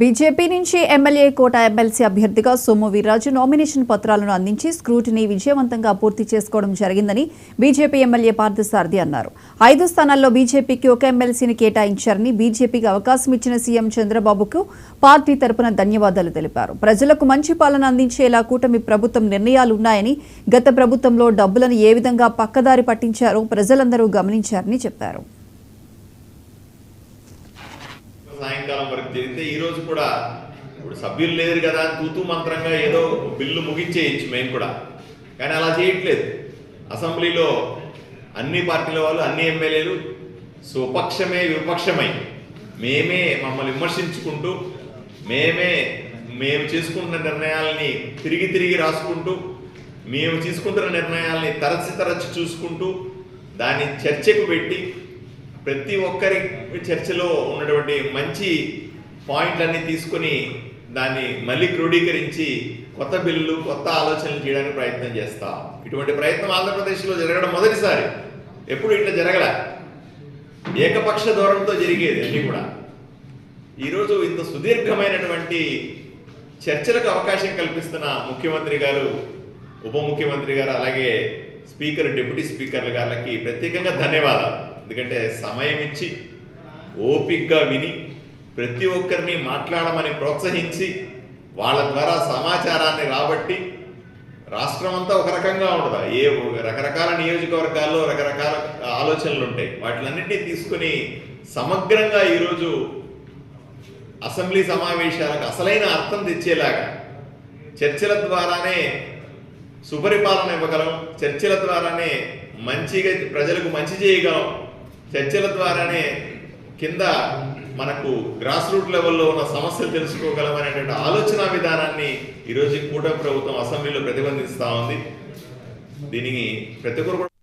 BJP నుంచి MLA కోట MLC అభ్యర్థిగా Somu Veerraju nomination పత్రాలను అందించి స్క్రూటినీ విజయవంతంగా పూర్తి చేసుకోవడం జరిగిందని బీజేపీ ఎమ్మెల్యే పార్థసారథి అన్నారు. 5 స్థానాల్లో బీజేపీకి ఒక ఎమ్మెల్సీని కేటాయించారని, బీజేపీకి అవకాశం ఇచ్చిన సీఎం చంద్రబాబుకు పార్టీ తరపున ధన్యవాదాలు తెలిపారు. ప్రజలకు మంచి పాలన అందించేలా కూటమి ప్రభుత్వం నిర్ణయాలున్నాయని, గత ప్రభుత్వంలో డబ్బులను ఏ విధంగా పక్కదారి పట్టించారో ప్రజలందరూ గమనించారని చెప్పారు. సాయంకాలం వరకు జరిగితే ఈరోజు కూడా ఇప్పుడు సభ్యులు లేరు కదా అని తూతూ మంత్రంగా ఏదో బిల్లు ముగించేయచ్చు మేము కూడా, కానీ అలా చేయట్లేదు. అసెంబ్లీలో అన్ని పార్టీల వాళ్ళు, అన్ని ఎమ్మెల్యేలు స్వపక్షమే విపక్షమై మమ్మల్ని విమర్శించుకుంటూ మేము చేసుకుంటున్న నిర్ణయాలని తిరిగి రాసుకుంటూ, మేము తీసుకుంటున్న నిర్ణయాలని తరచి చూసుకుంటూ దాన్ని చర్చకు పెట్టి ప్రతి ఒక్కరి చర్చలో ఉన్నటువంటి మంచి పాయింట్లన్నీ తీసుకొని దాన్ని మళ్ళీ క్రోడీకరించి కొత్త బిల్లులు, కొత్త ఆలోచనలు చేయడానికి ప్రయత్నం చేస్తాం. ఇటువంటి ప్రయత్నం ఆంధ్రప్రదేశ్లో జరగడం మొదటిసారి. ఎప్పుడు ఇట్లా జరగల, ఏకపక్ష ధోరణితో జరిగేది అన్నీ కూడా. ఈరోజు ఇంత సుదీర్ఘమైనటువంటి చర్చలకు అవకాశం కల్పిస్తున్న ముఖ్యమంత్రి గారు, ఉప ముఖ్యమంత్రి గారు, అలాగే స్పీకర్, డిప్యూటీ స్పీకర్ల గారికి ప్రత్యేకంగా ధన్యవాదాలు. ఎందుకంటే సమయం ఇచ్చి ఓపికగా విని ప్రతి ఒక్కరిని మాట్లాడమని ప్రోత్సహించి వాళ్ళ ద్వారా సమాచారాన్ని రాబట్టి, రాష్ట్రం అంతా ఒక రకంగా ఉండదు, రకరకాల నియోజకవర్గాల్లో రకరకాల ఆలోచనలు ఉంటాయి. వాటిలన్నింటినీ తీసుకుని సమగ్రంగా ఈరోజు అసెంబ్లీ సమావేశాలకు అసలైన అర్థం తెచ్చేలాగా చర్చల ద్వారానే సుపరిపాలన ఇవ్వగలం, చర్చల ద్వారానే మంచిగా ప్రజలకు మంచి చేయగలం, చర్చల ద్వారానే కింద మనకు గ్రాస్ రూట్ లెవెల్లో ఉన్న సమస్యలు తెలుసుకోగలం అనేటువంటి ఆలోచన విధానాన్ని ఈరోజు కూటమి ప్రభుత్వం అసెంబ్లీలో ప్రతిబంధిస్తూ ఉంది. దీనికి ప్రతి ఒక్కరు